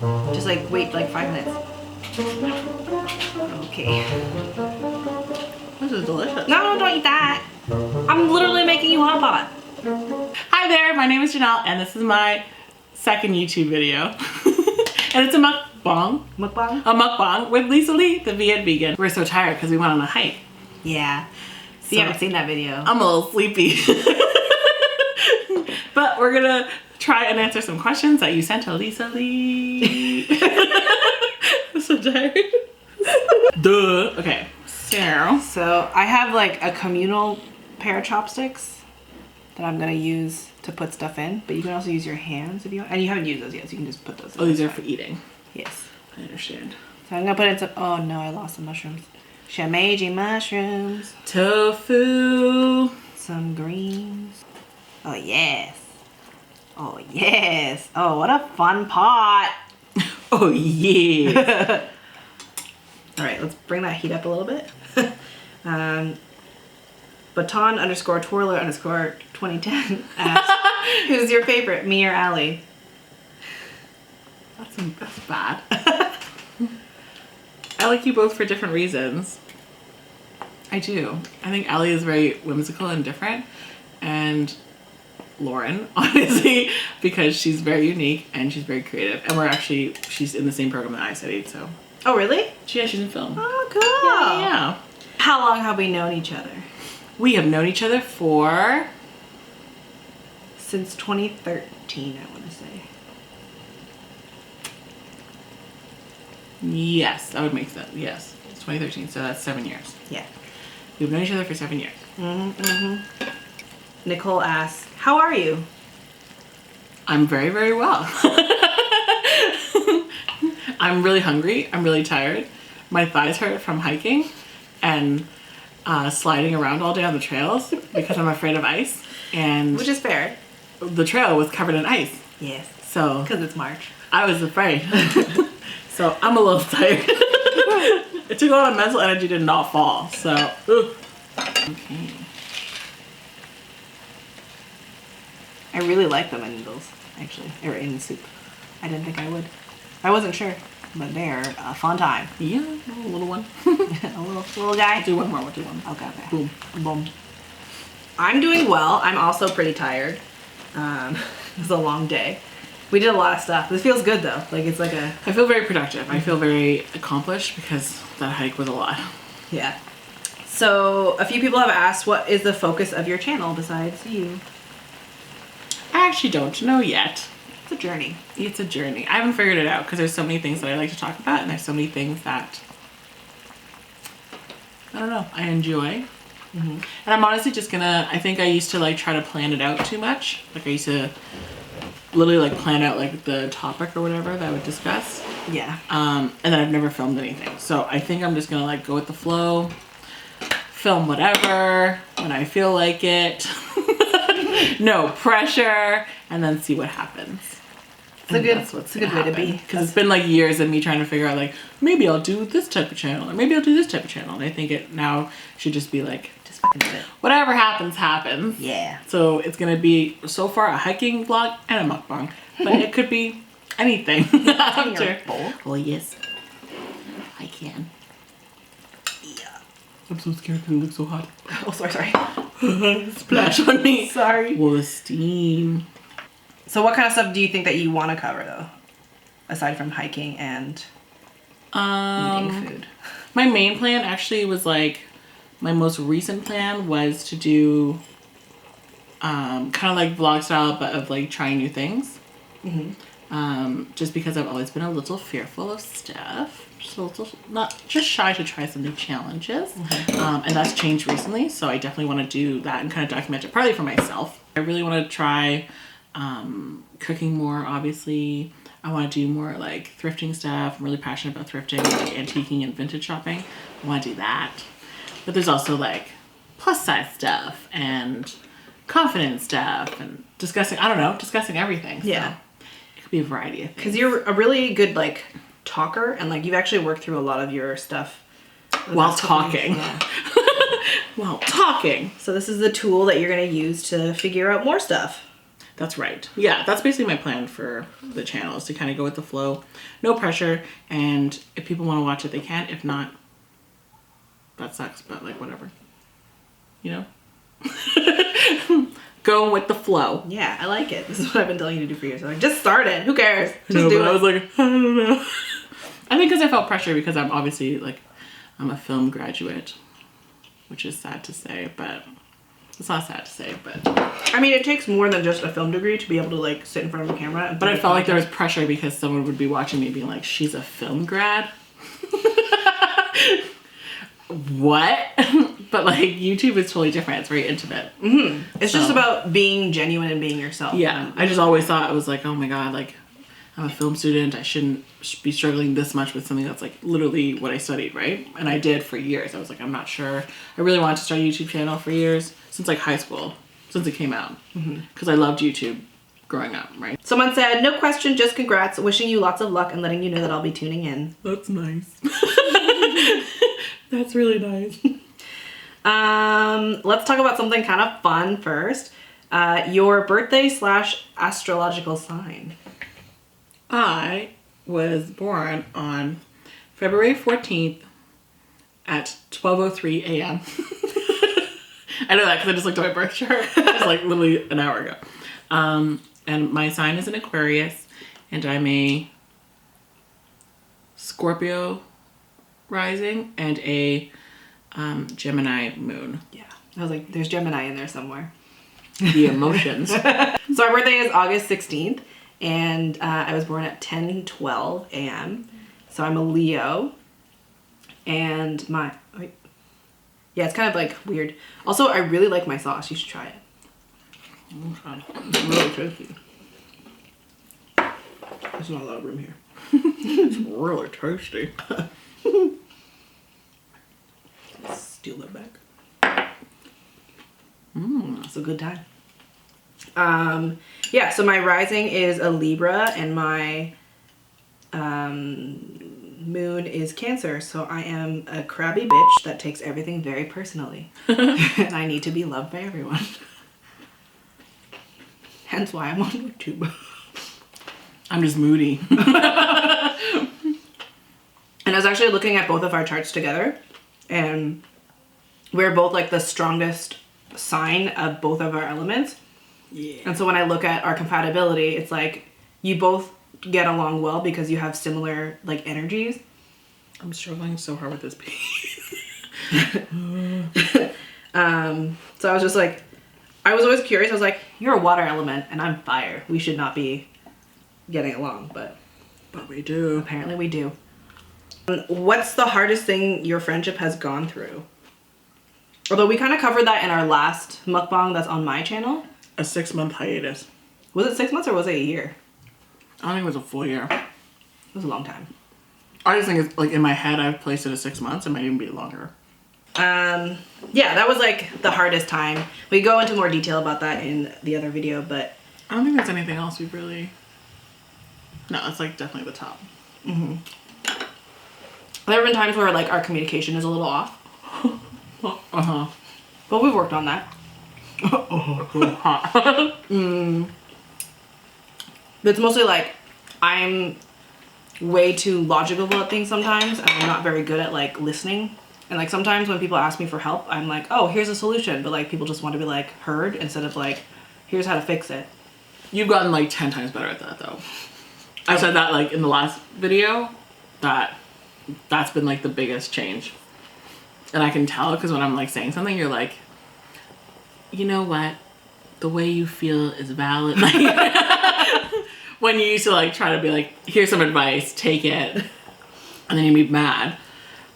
Just like wait like 5 minutes. Okay. This is delicious. No, don't eat that. I'm literally making you hot pot. Hi there, my name is Janelle, and this is my second YouTube video. And it's a mukbang. Mukbang? A mukbang with Lisa Lee, the Viet vegan. We're so tired because we went on a hike. Yeah. So you haven't seen that video. I'm a little sleepy. But we're gonna try and answer some questions that you sent to Lisa Lee. I'm so tired. Duh. Okay, So I have like a communal pair of chopsticks that I'm gonna use to put stuff in, but you can also use your hands if you want. And you haven't used those yet, so you can just put those in. Oh, these are for eating. Yes. I understand. So I'm gonna put in some, oh no, I lost some mushrooms. Shimeji mushrooms. Tofu. Some greens. Oh yes. Oh yes. Oh, what a fun pot. Oh yeah. All right, let's bring that heat up a little bit. Baton _ twirler _ 2010 asks, who's your favorite, me or Allie? That's bad. I like you both for different reasons. I do. I think Allie is very whimsical and different, and Lauren, honestly, because she's very unique and she's very creative, and she's in the same program that I studied, so. Oh really? Yeah, she's in film. Oh cool. Yeah. How long have we known each other? We have known each other for... Since 2013, I want to say. Yes, that would make sense. Yes, it's 2013, so that's 7 years. Yeah. We've known each other for 7 years. Nicole asks, how are you? I'm very, very well. I'm really hungry. I'm really tired. My thighs hurt from hiking and sliding around all day on the trails because I'm afraid of ice. And Which is fair. the trail was covered in ice. Yes. So Because it's March. I was afraid. So I'm a little tired. It took a lot of mental energy to not fall. So, ooh. Okay. I really like them in noodles, actually, or in soup. I didn't think I would. I wasn't sure, but they're a fun time. Yeah, a little one. A little guy. We'll do one more. We'll do one. Okay. Boom. Boom. I'm doing well. I'm also pretty tired. It was a long day. We did a lot of stuff. This feels good though. Like it's like a... I feel very productive. I feel very accomplished because that hike was a lot. Yeah. So a few people have asked, what is the focus of your channel besides you? I actually don't know yet. It's a journey. It's a journey. I haven't figured it out because there's so many things that I like to talk about, and there's so many things that, I don't know, I enjoy. And I'm honestly just gonna, I think I used to like try to plan it out too much. Like I used to literally like plan out like the topic or whatever that I would discuss. Yeah. And then I've never filmed anything. So I think I'm just gonna like go with the flow, film whatever when I feel like it. No pressure, and then see what happens. It's a good way to be. Because it's been like years of me trying to figure out like, maybe I'll do this type of channel, or maybe I'll do this type of channel. And I think it now should just be like, Just fucking do it. whatever happens, happens. Yeah. So it's gonna be, so far, a hiking vlog and a mukbang. But it could be anything after. Oh yes, I can. Yeah. I'm so scared because it looks so hot. Oh, sorry. Splash on me. Sorry. Well, the steam. So what kind of stuff do you think that you want to cover though? Aside from hiking and eating food. My main plan actually was like, my most recent plan was to do kind of like vlog style, but of like trying new things. Just because I've always been a little fearful of stuff. Just a little, not just shy to try some new challenges. And that's changed recently. So I definitely want to do that and kind of document it partly for myself. I really want to try cooking more, obviously. I want to do more like thrifting stuff. I'm really passionate about thrifting, like antiquing and vintage shopping. I want to do that. But there's also like plus size stuff and confidence stuff and discussing everything. Yeah. So it could be a variety of things. Because you're a really good like talker, and like you've actually worked through a lot of your stuff while talking. Yeah. While talking. So this is the tool that you're going to use to figure out more stuff. That's right. Yeah, that's basically my plan for the channel, is to kind of go with the flow. No pressure. And if people want to watch it, they can. If not, that sucks, but like whatever. You know? Go with the flow. Yeah, I like it. This is what I've been telling you to do for years. I'm like, just start it. Who cares? Just No, do but it. I was like, I don't know. I think because I felt pressure because I'm obviously like, I'm a film graduate, which is sad to say, but it's not sad to say, but. I mean, it takes more than just a film degree to be able to like sit in front of a camera. And But I felt like there was pressure because someone would be watching me being like, she's a film grad. What? But like YouTube is totally different. It's very intimate. It's just about being genuine and being yourself. Yeah. I just always thought, I was like, oh my God, like I'm a film student. I shouldn't be struggling this much with something that's like literally what I studied, right? And I did for years. I was like, I'm not sure. I really wanted to start a YouTube channel for years, since like high school, since it came out. Because I loved YouTube growing up, right? Someone said, no question, just congrats. Wishing you lots of luck and letting you know that I'll be tuning in. That's nice. That's really nice. Let's talk about something kind of fun first. Your birthday / astrological sign. I was born on February 14th at 12:03 a.m. I know that because I just looked at my birth chart. It was like literally an hour ago. And my sign is an Aquarius, and I'm a Scorpio rising and a Gemini moon. Yeah. I was like, there's Gemini in there somewhere. The emotions. So my birthday is August 16th, and I was born at 10:12 a.m. So I'm a Leo, and yeah, it's kind of like weird. Also, I really like my sauce. You should try it. Okay. It's really tasty. There's not a lot of room here. It's really tasty. Steal that back. It's a good time. Yeah, so my rising is a Libra and my moon is Cancer. So I am a crabby bitch that takes everything very personally. And I need to be loved by everyone. Hence why I'm on YouTube. I'm just moody. And I was actually looking at both of our charts together, and we're both like the strongest sign of both of our elements. Yeah. And so when I look at our compatibility, it's like you both get along well because you have similar like energies. I'm struggling so hard with this piece. So I was just like, I was always curious. I was like, you're a water element and I'm fire. We should not be getting along, but we do. apparently we do. What's the hardest thing your friendship has gone through? Although we kind of covered that in our last mukbang that's on my channel. A 6-month hiatus. Was it 6 months or was it a year? I don't think it was a full year. It was a long time. I just think it's like in my head I've placed it at 6 months. It might even be longer. Yeah, that was like the hardest time. We go into more detail about that in the other video, but I don't think there's anything else we've really... No, it's like definitely the top. there have been times where like our communication is a little off. Uh-huh. But we've worked on that. But it's mostly like I'm way too logical about things sometimes, and I'm not very good at like listening. And like sometimes when people ask me for help, I'm like, oh, here's a solution. But like people just want to be like heard instead of like, here's how to fix it. You've gotten like 10 times better at that though. I said that like in the last video, that's been like the biggest change. And I can tell because when I'm like saying something, you're like, you know what? The way you feel is valid. Like, when you used to like try to be like, here's some advice, take it. And then you'd be mad.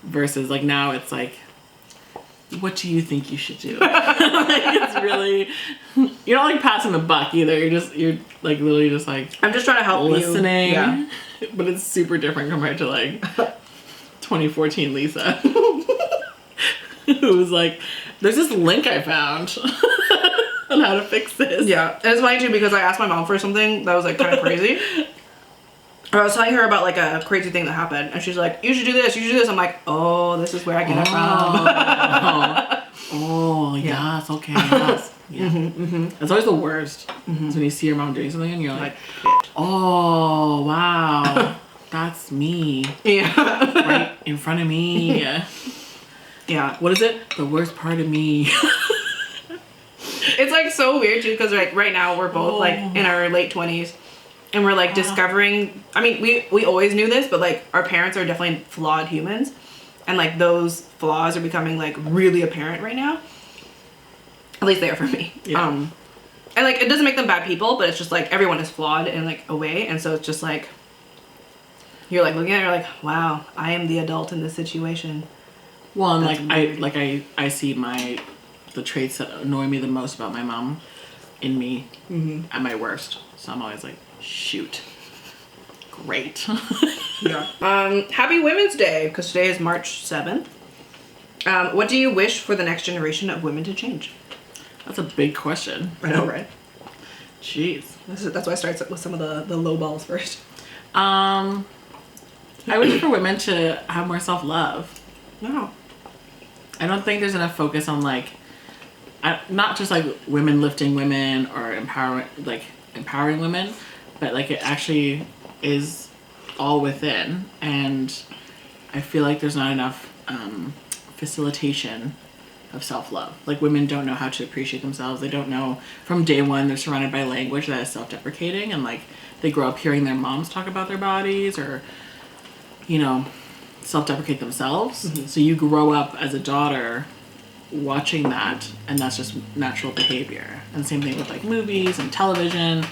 Versus like now it's like, what do you think you should do? Like, it's really, you're not like passing the buck either. You're like literally just like, I'm just trying to help listening. you. Yeah. But it's super different compared to like 2014 Lisa. Who was like, there's this link I found on how to fix this. Yeah. And it's funny too because I asked my mom for something that was like kind of crazy. I was telling her about like a crazy thing that happened, and she's like, you should do this, you should do this. I'm like, oh, this is where I get it from. Oh, yes, okay, yes. Yeah. It's always the worst. It's when you see your mom doing something and you're like, Shit. oh, wow. That's me. Yeah. Right in front of me. Yeah. What is it? The worst part of me. It's like so weird too, because like right now we're both like in our late 20s and we're like discovering, I mean, we always knew this, but like our parents are definitely flawed humans, and like those flaws are becoming like really apparent right now. At least they are for me. Yeah. And like it doesn't make them bad people, but it's just like everyone is flawed in like a way, and so it's just like you're like looking at it, you're like, wow, I am the adult in this situation. Well, and I see the traits that annoy me the most about my mom in me at my worst. So I'm always like, shoot. Great. Yeah. Happy Women's Day, because today is March 7th. What do you wish for the next generation of women to change? That's a big question. I know, right? Jeez. That's why I started with some of the low balls first. I wish for women to have more self-love. No. I don't think there's enough focus on like, not just like women lifting women or empowering women, but like it actually is all within. And I feel like there's not enough facilitation of self-love. Like women don't know how to appreciate themselves. They don't know, from day one they're surrounded by language that is self-deprecating, and like they grow up hearing their moms talk about their bodies or, you know, self-deprecate themselves. So you grow up as a daughter watching that, and that's just natural behavior. And same thing with like movies and television,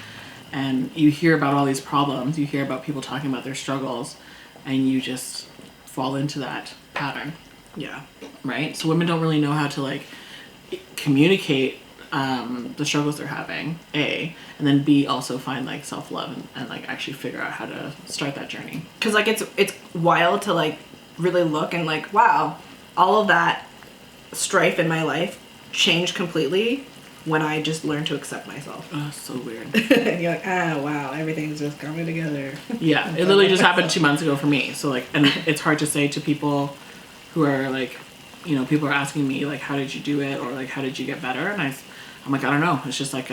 and you hear about all these problems, you hear about people talking about their struggles, and you just fall into that pattern. Yeah. Right? So women don't really know how to like communicate the struggles they're having, A, and then B, also find like self-love and like actually figure out how to start that journey. Because like it's wild to like really look and like, wow, all of that strife in my life changed completely when I just learned to accept myself. Oh, so weird. And you're like, wow, everything's just coming together. Yeah, it literally just happened 2 months ago for me. So like, and it's hard to say to people who are like, you know, people are asking me like, how did you do it? Or like, how did you get better? And I'm like, I don't know. It's just like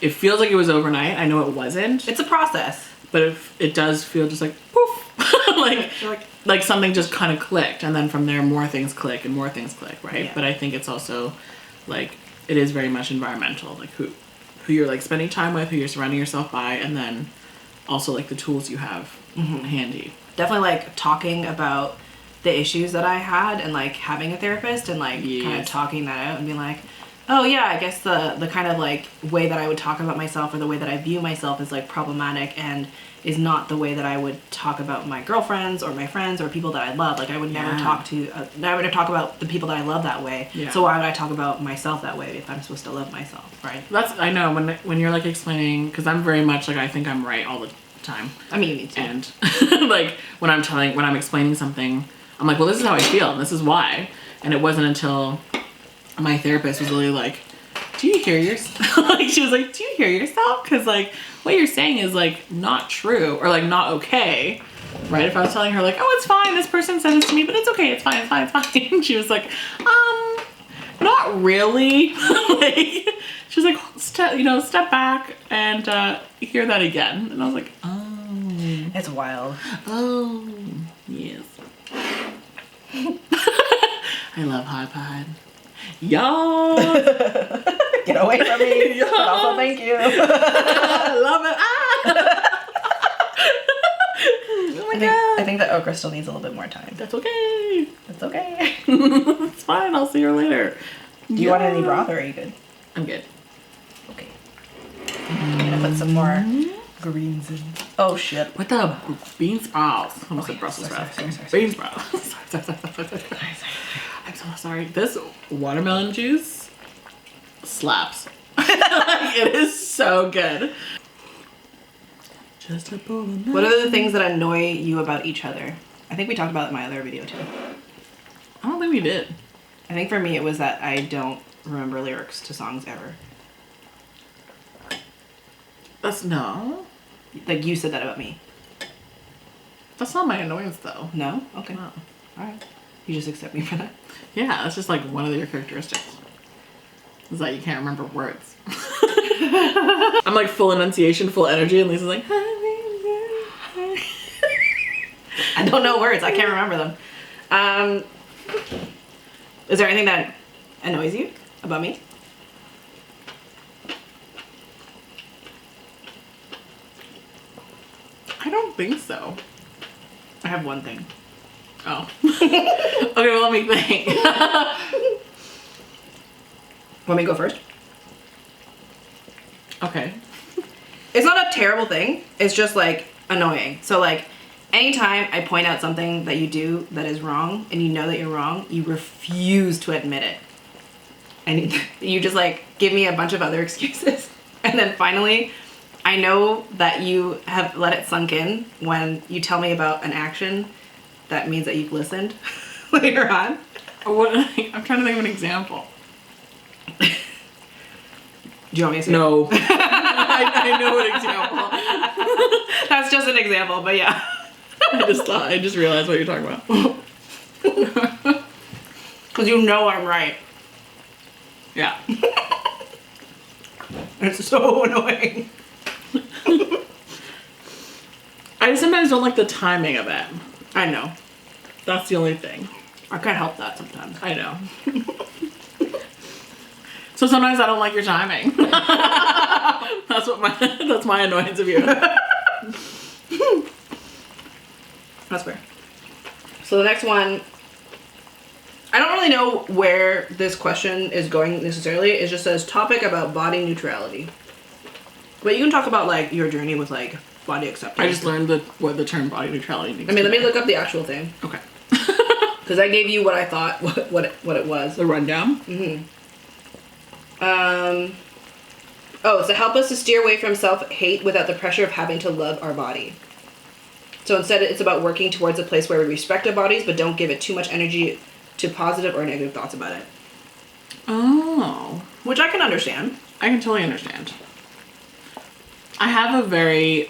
it feels like it was overnight. I know it wasn't. It's a process. But it does feel just like, poof. like something just kind of clicked. And then from there, more things click and more things click, right? Yeah. But I think it's also like, it is very much environmental. Like who you're like spending time with, who you're surrounding yourself by, and then also like the tools you have handy. Definitely like talking about the issues that I had and like having a therapist and like kind of talking that out and being like, oh yeah, I guess the kind of like way that I would talk about myself or the way that I view myself is like problematic and is not the way that I would talk about my girlfriends or my friends or people that I love. Like I would never talk about the people that I love that way. Yeah. So why would I talk about myself that way if I'm supposed to love myself, right? I know when you're like explaining, because I'm very much like I think I'm right all the time. I mean, you need to. And like when I'm explaining something, I'm like, well, this is how I feel and this is why. And it wasn't until my therapist was really like, do you hear yourself? Like she was like, do you hear yourself? Because like what you're saying is like not true or like not okay, right? If I was telling her like, oh, it's fine, this person said this to me, but it's okay, it's fine, it's fine, it's fine. And she was like, not really. Like she was like, step back and hear that again. And I was like, oh, it's wild. Oh, yes. I love High Pod. Y'all. Get away from me. But also thank you. I love it. Oh my God. I think that okra still needs a little bit more time. That's okay. It's okay. It's fine. I'll see her later. Do you want any broth or are you good? I'm good. Okay. I'm gonna put some more greens in. Oh shit. What the bean sprouts? I almost said Brussels sprouts. Bean sprouts. Sorry. I'm so sorry. This watermelon juice slaps. It is so good. Just a bowl of What are the things that annoy you about each other? I think we talked about it in my other video too. I don't think we did. I think for me it was that I don't remember lyrics to songs ever. No. Like you said that about me. That's not my annoyance though. No? Okay. No. Alright. You just accept me for that? Yeah, that's just like one of your characteristics. Is that you can't remember words. I'm like full enunciation, full energy, and Lisa's like, I don't know words. I can't remember them. Is there anything that annoys you about me? I don't think so. I have one thing. Oh. Okay, well, let me think. Want me to go first? Okay. It's not a terrible thing. It's just like annoying. So like anytime I point out something that you do that is wrong and you know that you're wrong, you refuse to admit it. And you just like give me a bunch of other excuses. And then finally, I know that you have let it sunk in when you tell me about an action that means that you've listened later on. What? I'm trying to think of an example. Do you want me to say No. I know an example. That's just an example, but yeah. I just realized what you're talking about. Because you know I'm right. Yeah. It's so annoying. I sometimes don't like the timing of it. I know. That's the only thing. I can't help that sometimes. I know. So sometimes I don't like your timing. That's my annoyance of you. That's fair. So the next one, I don't really know where this question is going necessarily. It just says topic about body neutrality. But you can talk about like your journey with like body acceptance. I just learned what the term body neutrality means. I mean, let me look up the actual thing. Okay. Because I gave you what I thought what it was. The rundown? Oh, it's to help us to steer away from self-hate without the pressure of having to love our body. So instead, it's about working towards a place where we respect our bodies, but don't give it too much energy to positive or negative thoughts about it. Oh. Which I can understand. I can totally understand. I have a very,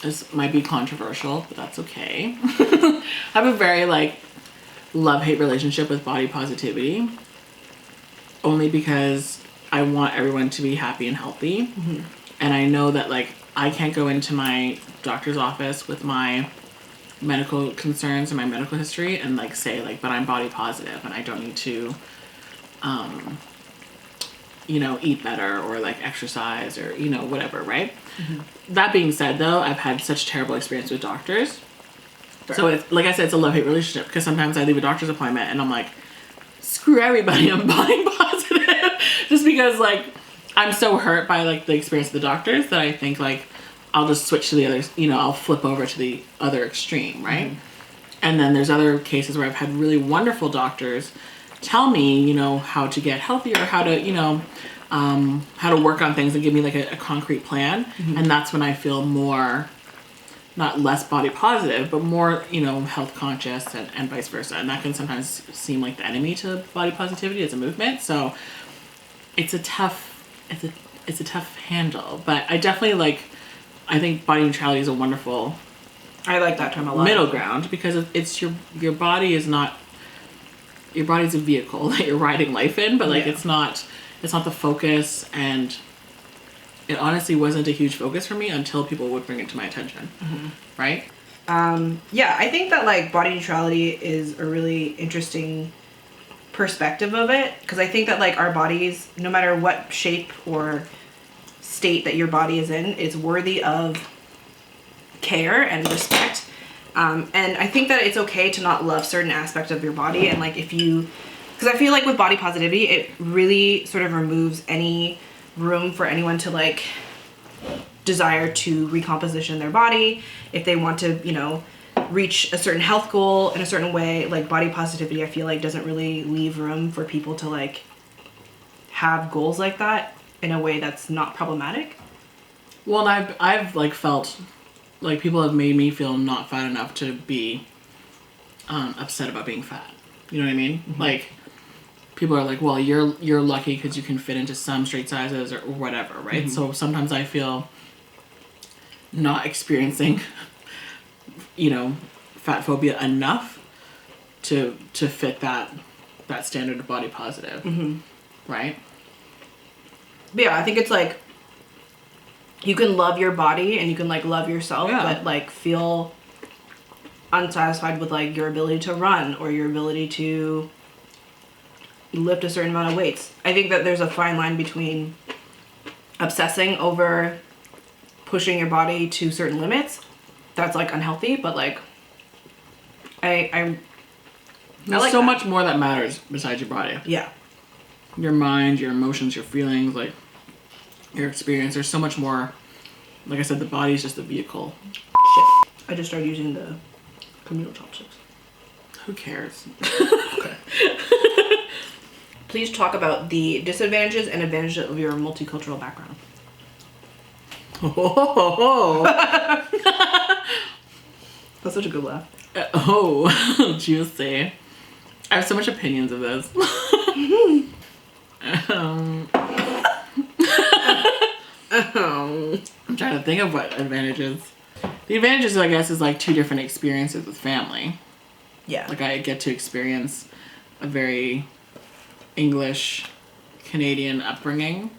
this might be controversial, but that's okay. I have a very, like, love-hate relationship with body positivity. Only because I want everyone to be happy and healthy. Mm-hmm. And I know that, like, I can't go into my doctor's office with my medical concerns and my medical history and, like, say, like, but I'm body positive and I don't need to, you know, eat better or, like, exercise or, you know, whatever, right? Mm-hmm. That being said, though, I've had such terrible experience with doctors. Fair. So, it's, like I said, it's a love-hate relationship because sometimes I leave a doctor's appointment and I'm like, screw everybody, I'm body positive. Just because, like, I'm so hurt by, like, the experience of the doctors that I think, like, I'll just switch to the other, you know, I'll flip over to the other extreme, right? Mm-hmm. And then there's other cases where I've had really wonderful doctors tell me, you know, how to get healthier, how to, you know, how to work on things and give me, like, a concrete plan. Mm-hmm. And that's when I feel more, not less body positive, but more, you know, health conscious and vice versa. And that can sometimes seem like the enemy to body positivity as a movement. So it's a tough handle, but I definitely I think body neutrality is a wonderful, I like that term a lot, middle ground, because it's your body is not, your body's a vehicle that you're riding life in, but like, it's not the focus. And it honestly wasn't a huge focus for me until people would bring it to my attention. Mm-hmm. Right? Yeah, I think that like body neutrality is a really interesting perspective of it, because I think that like our bodies, no matter what shape or state that your body is in, is worthy of care and respect. And I think that it's okay to not love certain aspects of your body. And like if you, because I feel like with body positivity, it really sort of removes any room for anyone to like desire to recomposition their body if they want to, you know, reach a certain health goal in a certain way. Like body positivity, I feel like doesn't really leave room for people to like have goals like that in a way that's not problematic. Well, and I've like felt like people have made me feel not fat enough to be upset about being fat. You know what I mean? Mm-hmm. Like people are like, well, you're lucky because you can fit into some straight sizes or whatever, right? Mm-hmm. So sometimes I feel not experiencing, you know, fat phobia enough to fit that that standard of body positive. Right? But yeah, I think it's like you can love your body and you can like love yourself, but like feel unsatisfied with like your ability to run or your ability to lift a certain amount of weights. I think that there's a fine line between obsessing over pushing your body to certain limits. That's like unhealthy, but like there's like so that. much more that matters besides your body. Yeah. Your mind, your emotions, your feelings, like your experience. There's so much more. Like I said, the body is just a vehicle. Shit. I just started using the communal chopsticks. Who cares? Okay. Please talk about the disadvantages and advantages of your multicultural background. Oh. That's such a good laugh. Juicy. I have so much opinions of this. I'm trying to think of what advantages. The advantages, I guess, is like two different experiences with family. Yeah. Like I get to experience a very English Canadian upbringing,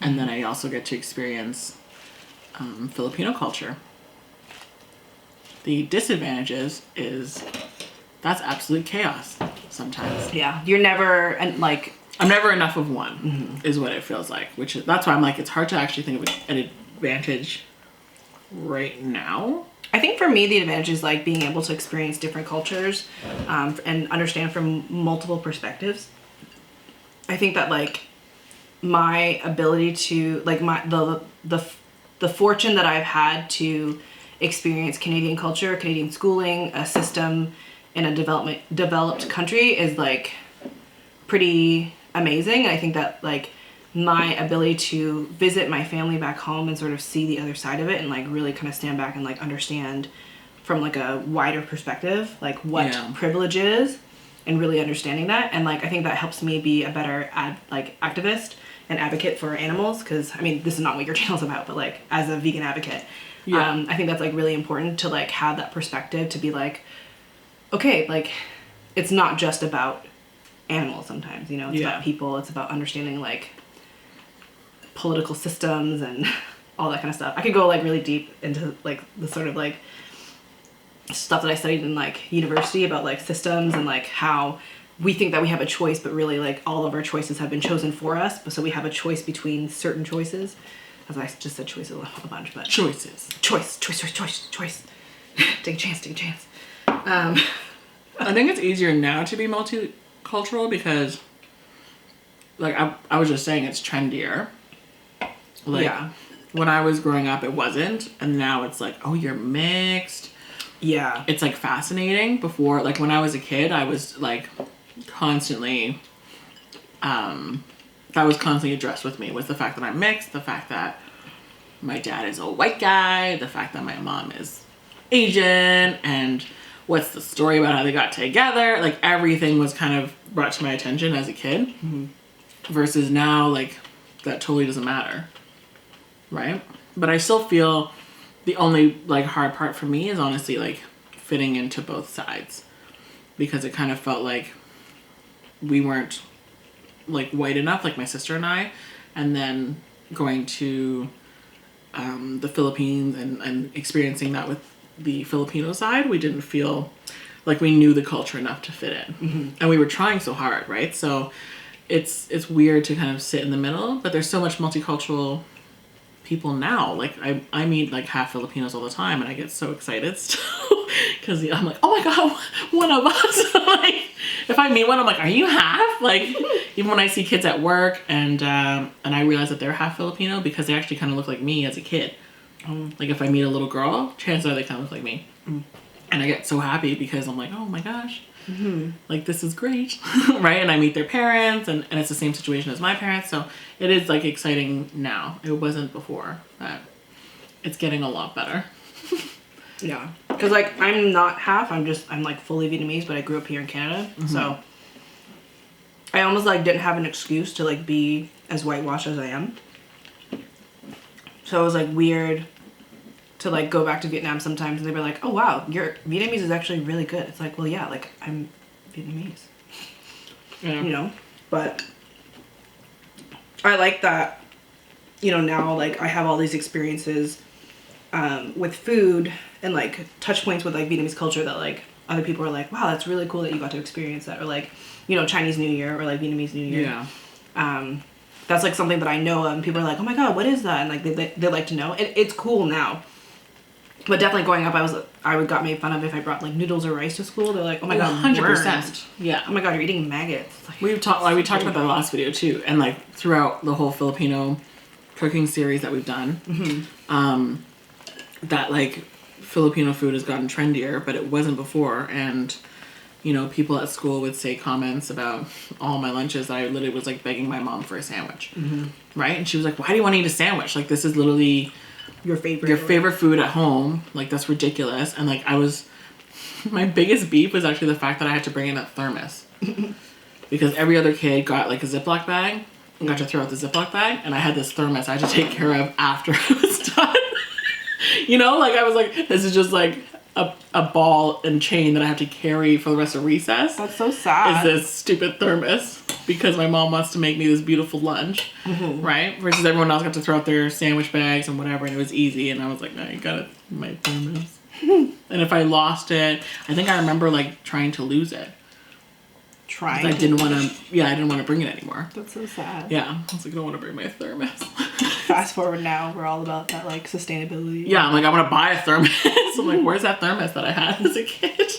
and then I also get to experience Filipino culture. The disadvantages is that's absolute chaos sometimes. Yeah. You're never and like I'm never enough of one, is what it feels like. That's why I'm like, it's hard to actually think of an advantage right now. I think for me the advantage is like being able to experience different cultures and understand from multiple perspectives. I think that like my ability to like the fortune that I've had to experience Canadian culture, Canadian schooling, a system in a developed country is like pretty amazing. And I think that like my ability to visit my family back home and sort of see the other side of it and like really kind of stand back and like understand from like a wider perspective like what privilege is and really understanding that. And like I think that helps me be a better activist and advocate for animals, because I mean this is not what your channel's about, but like as a vegan advocate, I think that's like really important to like have that perspective to be like, okay, like it's not just about animals sometimes, you know, it's about people, it's about understanding like political systems and all that kind of stuff. I could go like really deep into like the sort of like stuff that I studied in like university about like systems and like how we think that we have a choice, but really like all of our choices have been chosen for us. But so we have a choice between certain choices. As I just said choices a bunch, but choices. Choice. Take a chance. I think it's easier now to be multicultural because like I was just saying it's trendier. Like when I was growing up it wasn't, and now it's like, oh, you're mixed. Yeah. It's like fascinating. Before, like when I was a kid, I was like constantly that was constantly addressed with me, was the fact that I'm mixed, the fact that my dad is a white guy, the fact that my mom is Asian, and what's the story about how they got together. Like everything was kind of brought to my attention as a kid. Versus now, like that totally doesn't matter, right? But I still feel the only like hard part for me is honestly like fitting into both sides, because it kind of felt like we weren't like white enough, like my sister and I, and then going to the Philippines and experiencing that with the Filipino side, we didn't feel like we knew the culture enough to fit in. And we were trying so hard, right? So it's weird to kind of sit in the middle, but there's so much multicultural people now. Like I meet like half Filipinos all the time, and I get so excited still because I'm like, oh my god, one of us. Like if I meet one, I'm like, are you half? Like even when I see kids at work and I realize that they're half Filipino because they actually kind of look like me as a kid. Like if I meet a little girl, chances are they kind of look like me. And I get so happy because I'm like, oh my gosh, like this is great. Right? And I meet their parents, and it's the same situation as my parents, so it is like exciting now. It wasn't before, but it's getting a lot better. Yeah, because like I'm not half, I'm like fully Vietnamese, but I grew up here in Canada, so I almost like didn't have an excuse to like be as whitewashed as I am. So it was like weird to like go back to Vietnam sometimes and they were like, oh wow, your Vietnamese is actually really good. It's like, well yeah, like I'm Vietnamese. Yeah. You know, but I like that, you know, now like I have all these experiences with food and like touch points with like Vietnamese culture that like other people are like, wow, that's really cool that you got to experience that. Or like, you know, Chinese New Year or like Vietnamese New Year. Yeah. That's like something that I know of and people are like, oh my God, what is that? And like they like to know. It's cool now. But definitely growing up, I got made fun of if I brought like noodles or rice to school. They're like, oh my God, 100%. worms. Yeah. Oh my God, you're eating maggots. Like, We talked about that last video too, and like throughout the whole Filipino cooking series that we've done, that like Filipino food has gotten trendier, but it wasn't before. And you know, people at school would say comments about all my lunches that I literally was like begging my mom for a sandwich, right? And she was like, "Why do you want to eat a sandwich? Like this is literally your favorite food at home. Like that's ridiculous." And like my biggest beef was actually the fact that I had to bring in a thermos. Because every other kid got like a Ziploc bag and got to throw out the Ziploc bag, and I had this thermos I had to take care of after I was done. You know, like I was like, this is just like a ball and chain that I have to carry for the rest of recess. That's so sad. Is this stupid thermos because my mom wants to make me this beautiful lunch, right? Versus everyone else got to throw out their sandwich bags and whatever, and it was easy. And I was like, no, you got my thermos. And if I lost it, I think I remember like trying to lose it. I didn't want to bring it anymore. That's so sad. Yeah, I was like, I don't want to bring my thermos. Fast forward now, we're all about that like sustainability. Yeah, I'm like, I want to buy a thermos. I'm like, where's that thermos that I had as a kid?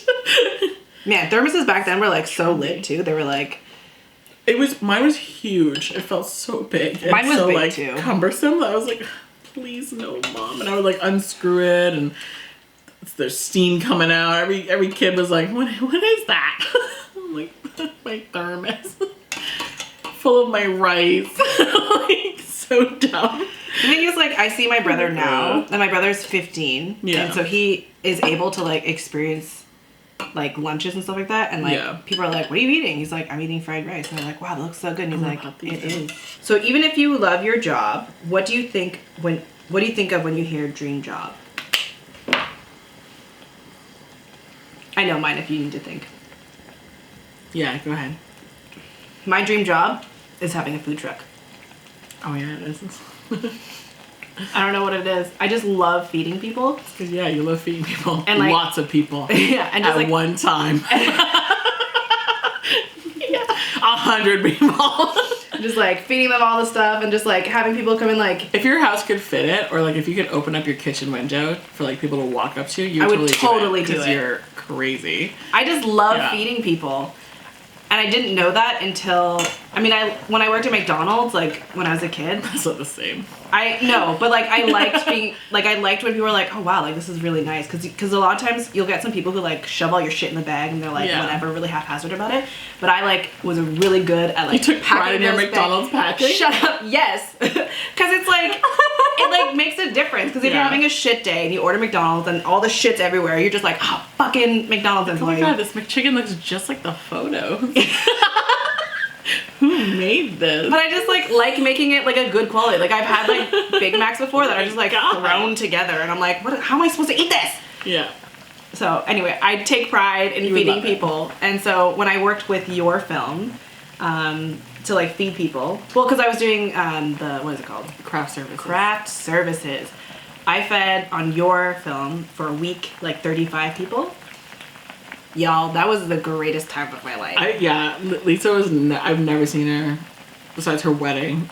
Man, thermoses back then were like so lit too. They were like, mine was huge. It felt so big. Mine was so big like too. Cumbersome. I was like, please no, Mom. And I would like unscrew it, and there's steam coming out. Every kid was like, what is that? I'm like, my thermos full of my rice. Like so dumb. The thing is, like, I see my brother now, and my brother's 15, and so he is able to like experience like lunches and stuff like that, and like people are like, what are you eating? He's like, I'm eating fried rice, and they're like, wow, that looks so good. And he's like, it is. So even if you love your job, what do you think of when you hear dream job? I know mine if you need to think. Yeah, go ahead. My dream job is having a food truck. Oh yeah, it is. I don't know what it is. I just love feeding people. Because yeah, you love feeding people. And like, lots of people. Yeah, and just at like one time. 100 people. Just like feeding them all the stuff and just like having people come in like. If your house could fit it, or like if you could open up your kitchen window for like people to walk up to, you would totally do it. Because you're crazy. I just love feeding people. And I didn't know that until, I mean, when I worked at McDonald's, like, when I was a kid. That's not the same. I know, but, like, I liked being, like, I liked when people were like, oh, wow, like, this is really nice. Because a lot of times you'll get some people who, like, shove all your shit in the bag and they're, like, whatever, really haphazard about it. But I, like, was really good at, like, you took pride in your McDonald's packaging? Shut up, yes. Because it's, like, it, like, makes a difference. Because if you're having a shit day and you order McDonald's and all the shit's everywhere, you're just like, oh, fucking McDonald's employee. Oh my God, this McChicken looks just like the photos. Who made this? But I just like making it like a good quality. Like I've had like Big Macs before that are just like thrown together, and I'm like, how am I supposed to eat this? Yeah. So anyway, I take pride in feeding people, and so when I worked with your film, to like feed people, well, because I was doing what is it called? Craft services. Craft services. I fed on your film for a week like 35 people. Y'all, that was the greatest time of my life. Lisa was. I've never seen her besides her wedding.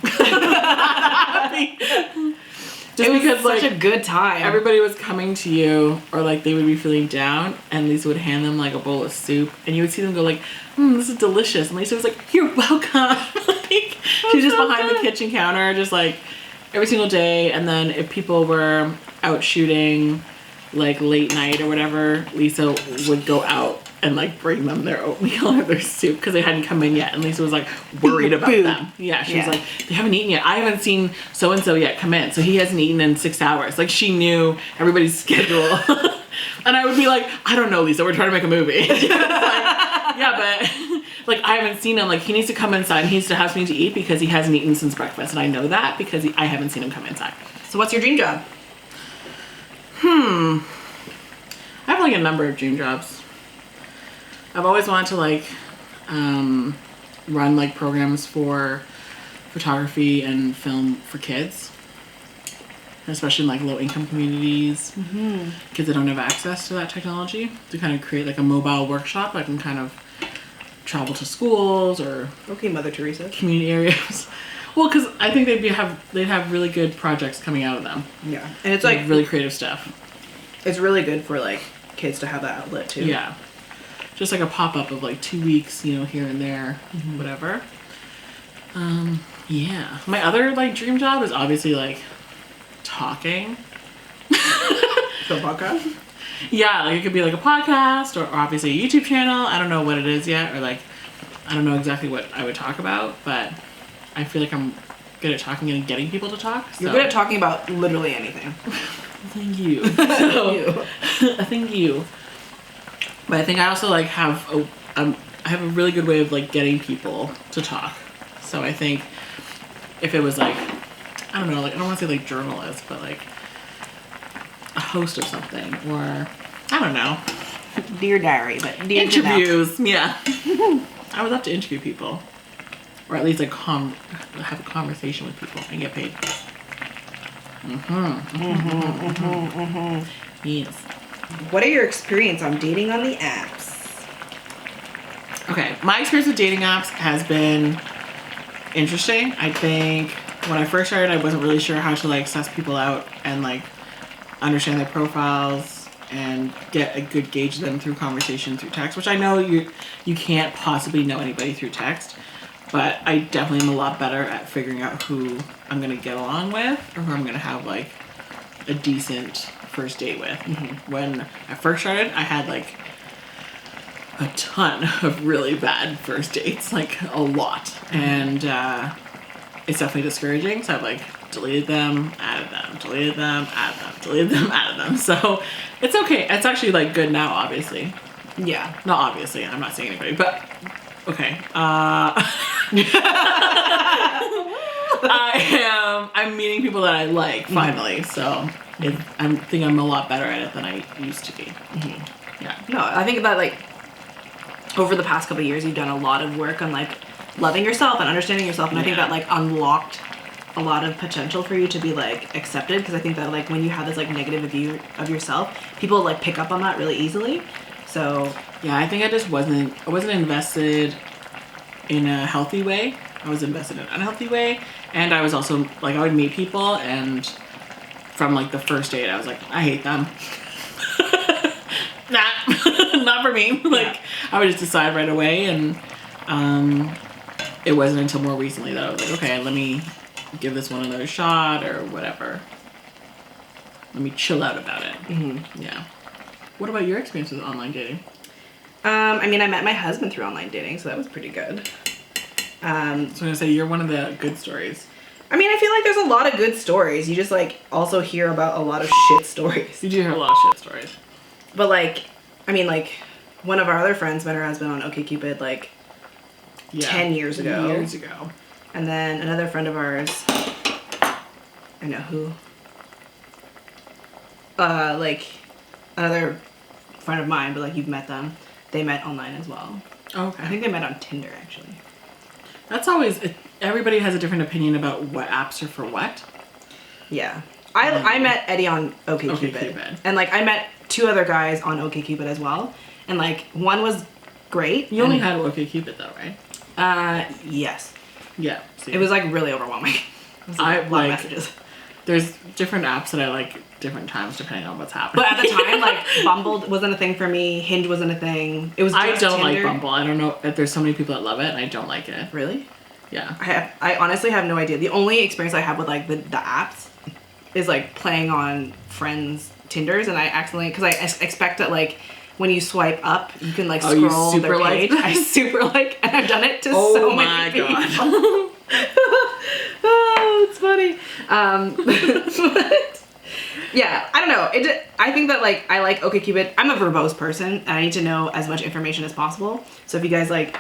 Just because such a good time. Everybody was coming to you, or like they would be feeling down, and Lisa would hand them like a bowl of soup, and you would see them go like, "This is delicious." And Lisa was like, "You're welcome." Like she's just behind the kitchen counter, just like every single day. And then if people were out shooting, like late night or whatever, Lisa would go out and like bring them their oatmeal or their soup because they hadn't come in yet, and Lisa was like worried about them. Yeah, she was like, they haven't eaten yet. I haven't seen so and so yet come in, so he hasn't eaten in 6 hours. Like she knew everybody's schedule. And I would be like, I don't know, Lisa, we're trying to make a movie. Like, yeah, but like I haven't seen him. Like he needs to come inside and he needs to have something to eat because he hasn't eaten since breakfast, and I know that because I haven't seen him come inside. So what's your dream job? I have like a number of dream jobs. I've always wanted to like run like programs for photography and film for kids, especially in like low income communities, kids that don't have access to that technology, to kind of create like a mobile workshop that can kind of travel to schools or Okay, Mother Teresa. community areas. Well, because I think they'd have really good projects coming out of them. Yeah, and it's like really creative stuff. It's really good for like kids to have that outlet too. Yeah, just like a pop up of like 2 weeks, you know, here and there, whatever. Yeah, my other like dream job is obviously like talking. So podcast. Yeah, like it could be like a podcast or obviously a YouTube channel. I don't know what it is yet, or like I don't know exactly what I would talk about, but I feel like I'm good at talking and getting people to talk. So. You're good at talking about literally anything. Thank you. Thank you. But I think I also like have I have a really good way of like getting people to talk. So I think if it was like, I don't know, like I don't want to say like journalist, but like a host of something, or I don't know, Dear Diary, but dear interviews. Yeah, I would love to interview people, or at least like have a conversation with people and get paid. Yes. What are your experience on dating on the apps? Okay, my experience with dating apps has been interesting. I think when I first started, I wasn't really sure how to like suss people out and like understand their profiles and get a good gauge of them through conversation through text, which I know you can't possibly know anybody through text, but I definitely am a lot better at figuring out who I'm gonna get along with or who I'm gonna have like a decent first date with. When I first started, I had like a ton of really bad first dates, like a lot, and it's definitely discouraging. So I've like deleted them, added them, deleted them, added them, deleted them, added them. So it's okay. It's actually like good now, obviously. Yeah. Not obviously. I'm not saying anybody, but okay. I'm meeting people that I like finally. So I think I'm a lot better at it than I used to be. Yeah. No, I think that like over the past couple of years, you've done a lot of work on like loving yourself and understanding yourself, and I think that like unlocked a lot of potential for you to be like accepted, because I think that like when you have this like negative view of yourself, people like pick up on that really easily. So yeah, I think I wasn't invested in a healthy way. I was invested in an unhealthy way, and I was also like I would meet people, and from like the first date, I was like, I hate them. Not for me. Like I would just decide right away, and it wasn't until more recently that I was like, okay, let me give this one another shot or whatever. Let me chill out about it. Yeah. What about your experience with online dating? I mean, I met my husband through online dating, so that was pretty good. So I'm gonna say you're one of the good stories. I mean, I feel like there's a lot of good stories. You just like also hear about a lot of shit stories. You do hear a lot of shit stories. But like, I mean, like one of our other friends met her husband on OkCupid like 10 years ago. Years ago. And then another friend of ours, I know who, like another friend of mine, but like you've met them. They met online as well. Oh, okay. I think they met on Tinder actually. That's always, everybody has a different opinion about what apps are for what. Yeah. I met Eddie on OkCupid. And like I met 2 other guys on OkCupid as well. And like one was great. You only had OkCupid though, right? Yes. Yeah. It was like really overwhelming. It was like, a lot of messages. There's different apps that I like different times depending on what's happening. But at the time, like Bumble wasn't a thing for me. Hinge wasn't a thing. It was just I don't Tinder. like Bumble. I don't know if there's so many people that love it, and I don't like it. Really? Yeah. I honestly have no idea. The only experience I have with like the apps is like playing on friends' Tinders, and I accidentally, because I expect that like when you swipe up, you can like scroll you their page. I super like, and I've done it to so many people. Oh my god. Oh, it's funny. But yeah, I don't know. I think that like I like OkCupid. I'm a verbose person, and I need to know as much information as possible. So if you guys like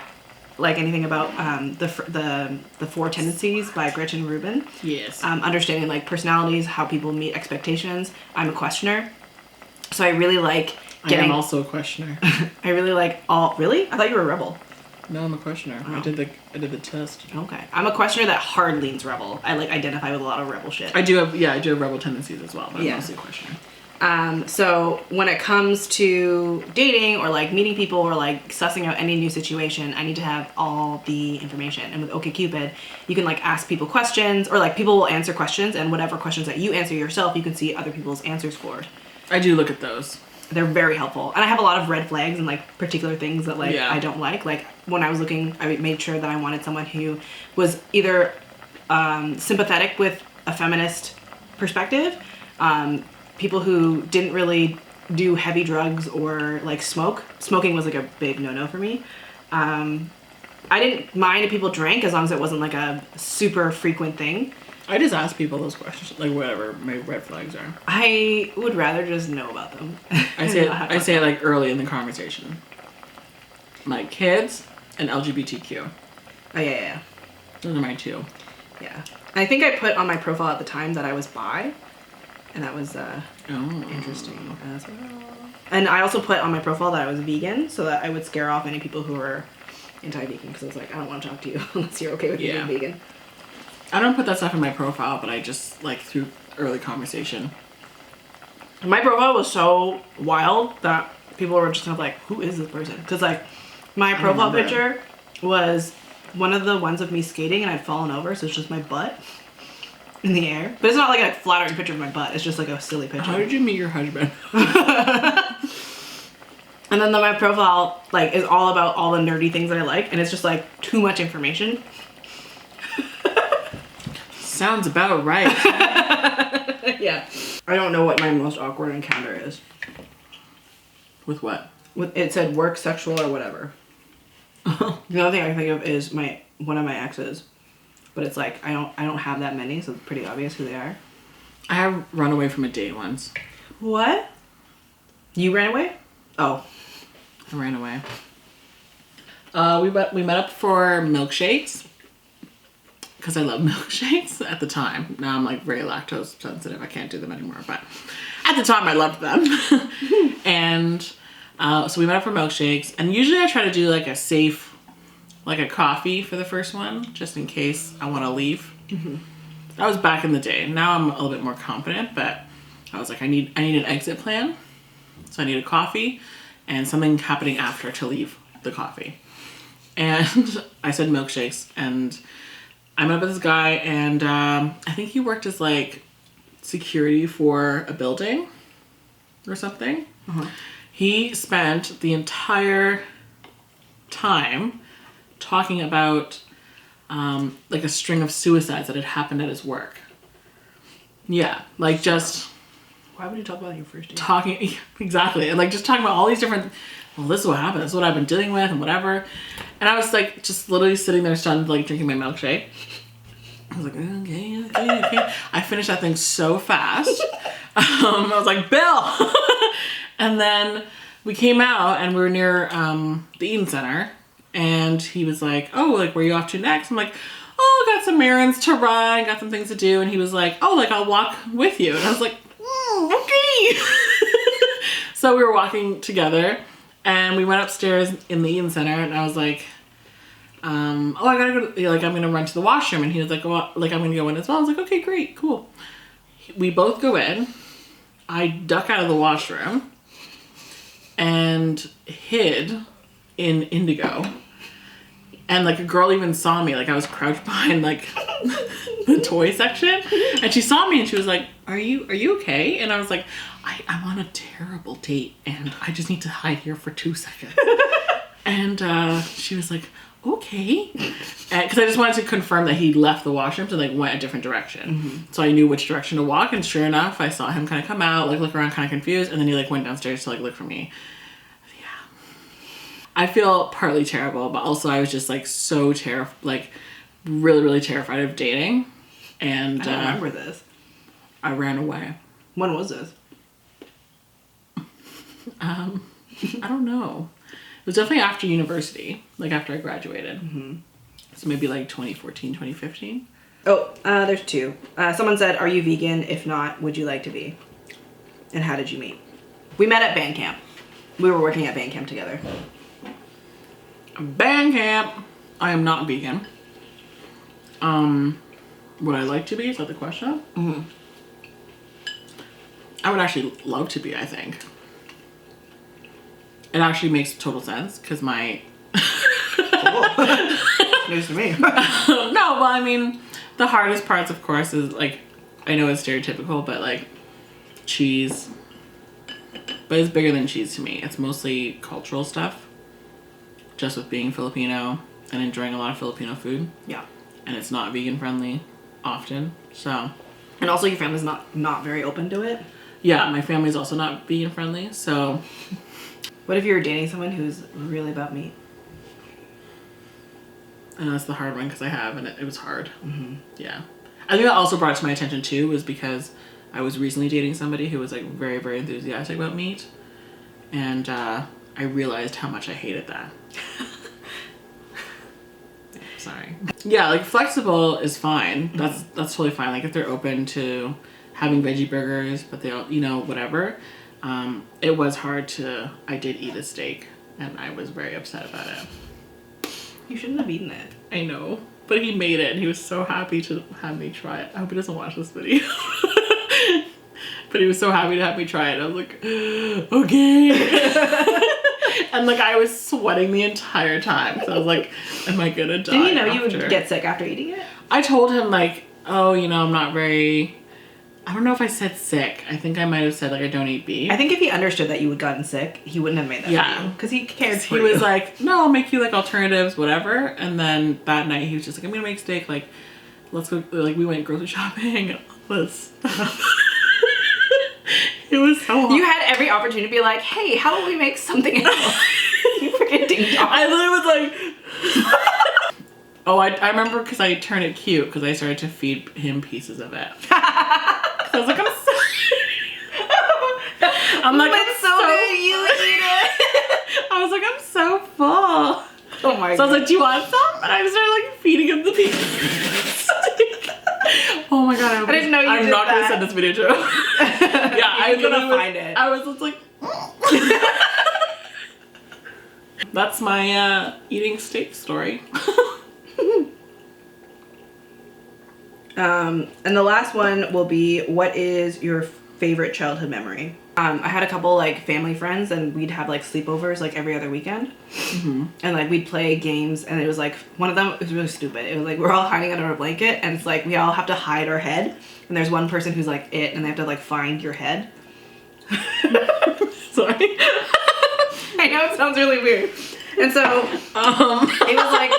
anything about the 4 Tendencies by Gretchen Rubin. Yes. Understanding like personalities, how people meet expectations. I'm a questioner, so I really like getting. I am also a questioner. I really like all. Really? I thought you were a rebel. No, I'm a questioner. Oh. I did the test. Okay. I'm a questioner that hard leans rebel. I like identify with a lot of rebel shit. I do have rebel tendencies as well, but I'm mostly a questioner. So when it comes to dating or like meeting people or like sussing out any new situation, I need to have all the information. And with OkCupid, you can like ask people questions, or like people will answer questions, and whatever questions that you answer yourself, you can see other people's answers for. I do look at those. They're very helpful. And I have a lot of red flags and like particular things that like I don't like. Like when I was looking, I made sure that I wanted someone who was either sympathetic with a feminist perspective, people who didn't really do heavy drugs or like smoke. Smoking was like a big no-no for me. I didn't mind if people drank as long as it wasn't like a super frequent thing. I just ask people those questions, like whatever my red flags are. I would rather just know about them. I say it like early in the conversation. Like kids and LGBTQ. Oh yeah. Those are my two. Yeah. I think I put on my profile at the time that I was bi. And that was interesting as well. And I also put on my profile that I was vegan, so that I would scare off any people who were anti-vegan, because I was like, I don't want to talk to you unless you're okay with me being vegan. I don't put that stuff in my profile, but I just like through early conversation. My profile was so wild that people were just kind of like, who is this person? Because like my profile picture was one of the ones of me skating and I'd fallen over, so it's just my butt in the air. But it's not like a flattering picture of my butt. It's just like a silly picture. How did you meet your husband? And then my profile like is all about all the nerdy things that I like, and it's just like too much information. Sounds about right. Yeah. I don't know what my most awkward encounter is. With what? It said work, sexual, or whatever. The other thing I can think of is one of my exes. But it's like I don't have that many, so it's pretty obvious who they are. I have run away from a date once. What? You ran away? Oh. I ran away. We met up for milkshakes. Because I love milkshakes at the time. Now I'm like very lactose sensitive. I can't do them anymore. But at the time I loved them. And so we met up for milkshakes. And usually I try to do like a safe, like a coffee for the first one, just in case I want to leave. Mm-hmm. That was back in the day. Now I'm a little bit more confident, but I was like, I need an exit plan. So I need a coffee and something happening after to leave the coffee. And I said milkshakes, and I met up with this guy, and I think he worked as like security for a building or something. Uh-huh. He spent the entire time talking about like a string of suicides that had happened at his work. Yeah, like just... Why would you talk about your first date? Talking, exactly. And like just talking about all these different, well, this is what happened. This is what I've been dealing with and whatever. And I was like, just literally sitting there stunned, like drinking my milkshake. I was like, okay. I finished that thing so fast. I was like, Bill! And then we came out and we were near the Eden Center. And he was like, oh, like, where are you off to next? I'm like, oh, got some errands to run, got some things to do. And he was like, oh, like, I'll walk with you. And I was like, okay. So we were walking together and we went upstairs in the Eden Center, and I was like, oh, I gotta go, like, I'm gonna run to the washroom. And he was like, well, like, I'm gonna go in as well. I was like, okay, great, cool. We both go in. I duck out of the washroom and hid in Indigo. And like a girl even saw me, like I was crouched behind like the toy section, and she saw me and she was like, are you okay? And I was like, I'm on a terrible date and I just need to hide here for 2 seconds. And she was like, okay. Because I just wanted to confirm that he left the washroom and like went a different direction. Mm-hmm. So I knew which direction to walk, and sure enough, I saw him kind of come out, like look around kind of confused, and then he like went downstairs to like look for me. I feel partly terrible, but also I was just like so like really, really terrified of dating. And I don't remember this. I ran away. When was this? I don't know. It was definitely after university, like after I graduated. Mm-hmm. So maybe like 2014, 2015. Oh, there's two. Someone said, are you vegan? If not, would you like to be? And how did you meet? We met at band camp. We were working at band camp together. Band camp. I am not vegan. Would I like to be? Is that the question? Mm-hmm. I would actually love to be, I think. It actually makes total sense because my... News to me. No, well, I mean, the hardest parts, of course, is like, I know it's stereotypical, but like cheese. But it's bigger than cheese to me. It's mostly cultural stuff. Just with being Filipino and enjoying a lot of Filipino food. Yeah. And it's not vegan friendly often, so. And also your family's not very open to it. Yeah, my family's also not vegan friendly, so. What if you were dating someone who's really about meat? And that's the hard one because I have, and it was hard. Mm-hmm. Yeah. I think that also brought it to my attention too, was because I was recently dating somebody who was like very, very enthusiastic about meat. And I realized how much I hated that. Sorry. Yeah, like flexible is fine. That's totally fine. Like if they're open to having veggie burgers, but they all, you know, whatever. It was hard to, I did eat a steak and I was very upset about it. You shouldn't have eaten it. I know, but he made it and he was so happy to have me try it. I hope he doesn't watch this video. But he was so happy to have me try it. I was like, okay. And like I was sweating the entire time. So I was like, am I gonna die? Didn't you know you would get sick after eating it? I told him like, oh, you know, I'm not very, I don't know if I said sick. I think I might have said like I don't eat beef. I think if he understood that you had gotten sick, he wouldn't have made that for you. Because he cared for you. He was like, no, I'll make you like alternatives, whatever. And then that night he was just like, I'm gonna make steak. Like, let's go. Like we went grocery shopping. Let's. It was so hard. You had every opportunity to be like, hey, how about we make something else? You freaking ding dong. I literally was like, oh, I remember because I turned it cute because I started to feed him pieces of it. I was like, I'm I'm like, it's so good, you eat it. I was like, I'm so full. Oh my god. So I was like, do you want some? And I started like feeding him the pieces. Oh my god, I didn't know you I'm did not that. gonna send this video to him. Yeah, I'm gonna find it. I was just like, that's my eating steak story. And the last one will be, what is your favorite childhood memory? I had a couple like family friends and we'd have like sleepovers like every other weekend. Mm-hmm. And like we'd play games and it was like, one of them, it was really stupid. It was like, we're all hiding under a blanket and it's like, we all have to hide our head. And there's one person who's like it and they have to like find your head. Sorry. I know it sounds really weird. And so it was like,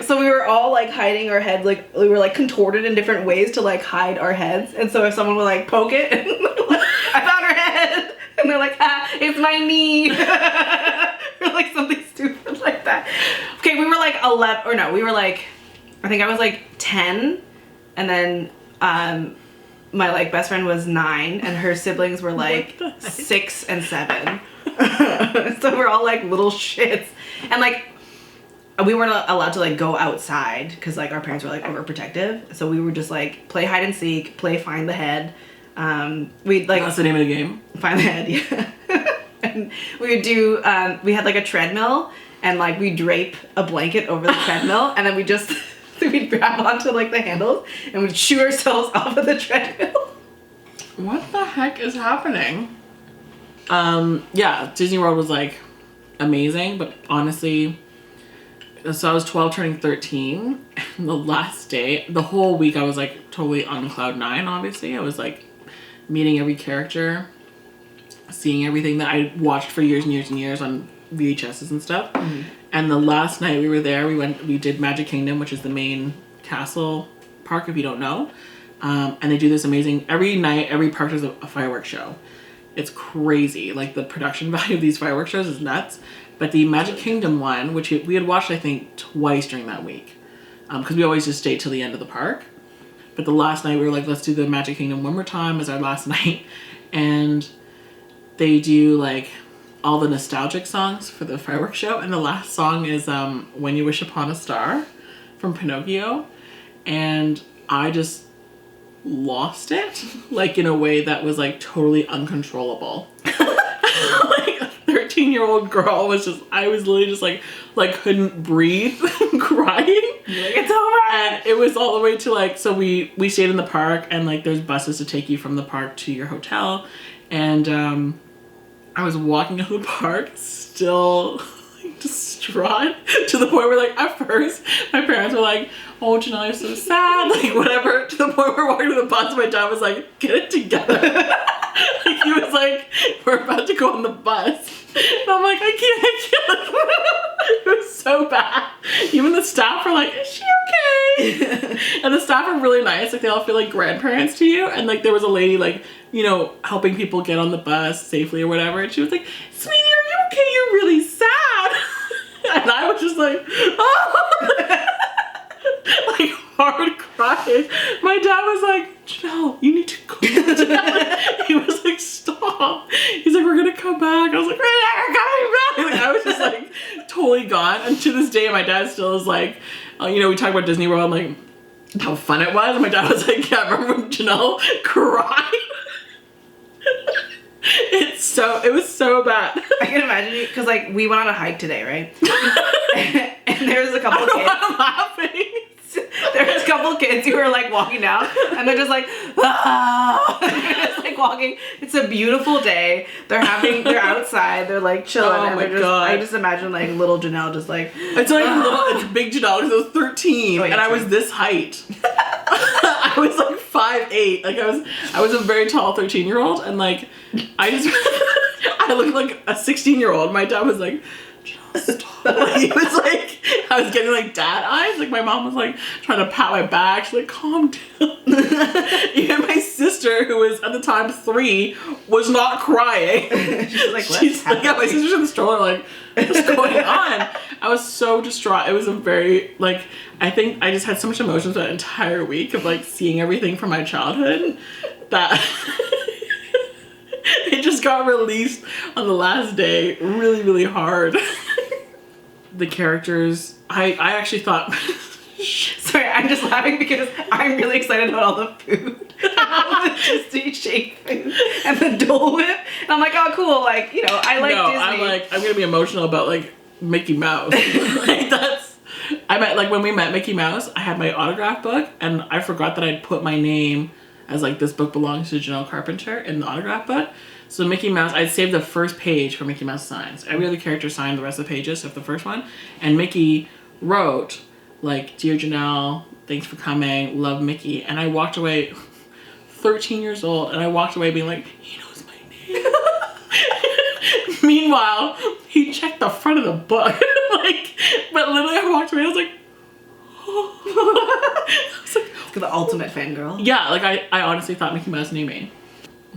so we were all like hiding our head, like we were like contorted in different ways to like hide our heads. And so if someone would like poke it, and, like, I found her head, and they're like, ah, it's my knee, or like something stupid like that. Okay, we were like 11, or no, we were like, I think I was like 10, and then my like best friend was 9, and her siblings were like 6 and 7. So we're all like little shits, and like. We weren't allowed to like go outside because like our parents were like overprotective. So we would just like play hide and seek, play find the head. We'd like. That's the name of the game. Find the head, yeah. And we would do. We had like a treadmill, and like we drape a blanket over the treadmill, and then we just we'd grab onto like the handles and we'd shoo ourselves off of the treadmill. What the heck is happening? Yeah, Disney World was like amazing, but honestly. So I was 12 turning 13 and the last day, the whole week I was like totally on cloud 9 obviously. I was like meeting every character, seeing everything that I watched for years and years and years on VHSs and stuff. Mm-hmm. And the last night we were there, we did Magic Kingdom, which is the main castle park if you don't know. And they do this amazing, every night, every park does a fireworks show. It's crazy. Like the production value of these fireworks shows is nuts. But the Magic Kingdom one, which we had watched, I think, twice during that week. Because we always just stayed till the end of the park. But the last night we were like, let's do the Magic Kingdom one more time as our last night. And they do like all the nostalgic songs for the fireworks show. And the last song is When You Wish Upon a Star from Pinocchio. And I just lost it. Like in a way that was like totally uncontrollable. Like 13-year-old girl I was literally just like couldn't breathe, crying. Like, it's over. And it was all the way to like, so we stayed in the park, and like there's buses to take you from the park to your hotel. And I was walking in the park still like, distraught, to the point where like at first my parents were like, oh, Janelle, you're so sad, like whatever, to the point where we're walking to the bus, my dad was like, get it together. Like he was like, we're about to go on the bus. And I'm like, I can't. It was so bad. Even the staff were like, is she okay? And the staff are really nice. Like they all feel like grandparents to you. And like there was a lady like, you know, helping people get on the bus safely or whatever. And she was like, sweetie, are you okay? You're really sad. And I was just like, oh. Like hard crying. My dad was like, Janelle, you need to go down. He was like, stop. He's like, we're gonna come back. I was like, we're never coming back. Like I was just like totally gone. And to this day, my dad still is like, you know, we talk about Disney World and like how fun it was. And my dad was like, yeah, remember when Janelle cried? It was so bad. I can imagine you, because like we went on a hike today, right? And there's a couple kids. I'm laughing. There's a couple kids who are like walking down, and they're just like, ah! They're just like walking. It's a beautiful day. They're outside. They're like chilling. Oh and my just, God. I just imagine like little Janelle just like. It's like it's big Janelle because I was 13 Oh, yeah, and I true. was this height. I was like 5'8". Like I was a very tall 13-year-old, and like I looked like a 16-year-old. My dad was like, stop. Like, he was like, I was getting like dad eyes. Like my mom was like trying to pat my back. She's like, calm down. Even my sister, who was at the time 3, was not crying. She's like, yeah, my sister's in the stroller like, what's going on? I was so distraught. It was a very like, I think I just had so much emotions that entire week of like seeing everything from my childhood that it just got released on the last day really, really hard. The characters, I actually thought... Sorry, I'm just laughing because I'm really excited about all the food. All the Disney shake food and the Dole Whip. And I'm like, oh, cool. Like, you know, I like Disney. I'm gonna be emotional about like Mickey Mouse. Like like when we met Mickey Mouse, I had my autograph book and I forgot that I'd put my name as like this book belongs to Janelle Carpenter in the autograph book. So Mickey Mouse, I'd saved the first page for Mickey Mouse signs. Every other character signed the rest of the pages except the first one. And Mickey wrote, like, Dear Janelle, thanks for coming, love Mickey. And I walked away, 13 years old, and I walked away being like, he knows my name. Meanwhile, he checked the front of the book. Like, but literally I walked away, I was like, oh. I was like, It's the ultimate fangirl. yeah, like I honestly thought Mickey Mouse knew me.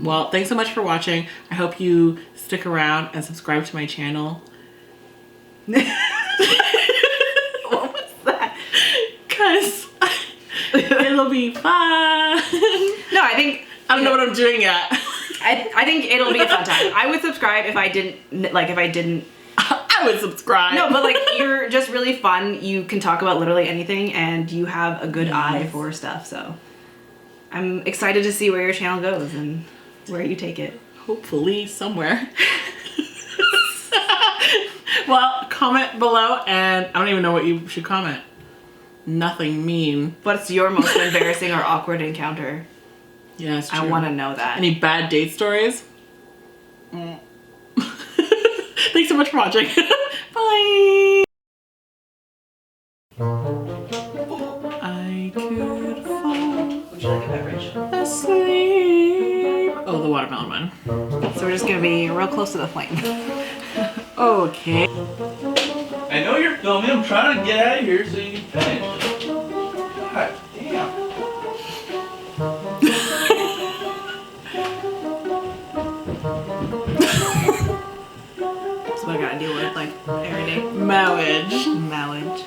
Well, thanks so much for watching. I hope you stick around and subscribe to my channel. What was that? Because it'll be fun. No, I think... I don't know what I'm doing yet. I think it'll be a fun time. I would subscribe if I didn't... I would subscribe. No, but like, you're just really fun. You can talk about literally anything, and you have a good eye for stuff, so... I'm excited to see where your channel goes and where you take it. Hopefully somewhere. Well, comment below, and I don't even know what you should comment. Nothing mean. What's your most embarrassing or awkward encounter? Yeah, it's true. I want to know that. Any bad date stories? Thanks so much for watching. Bye. I could fall Would you like a beverage? asleep. Oh, the watermelon one. So we're just going to be real close to the flame. Okay. I know you're filming. I'm trying to get out of here so you can finish. God damn. That's what I got to deal with like every day. Marriage. Marriage.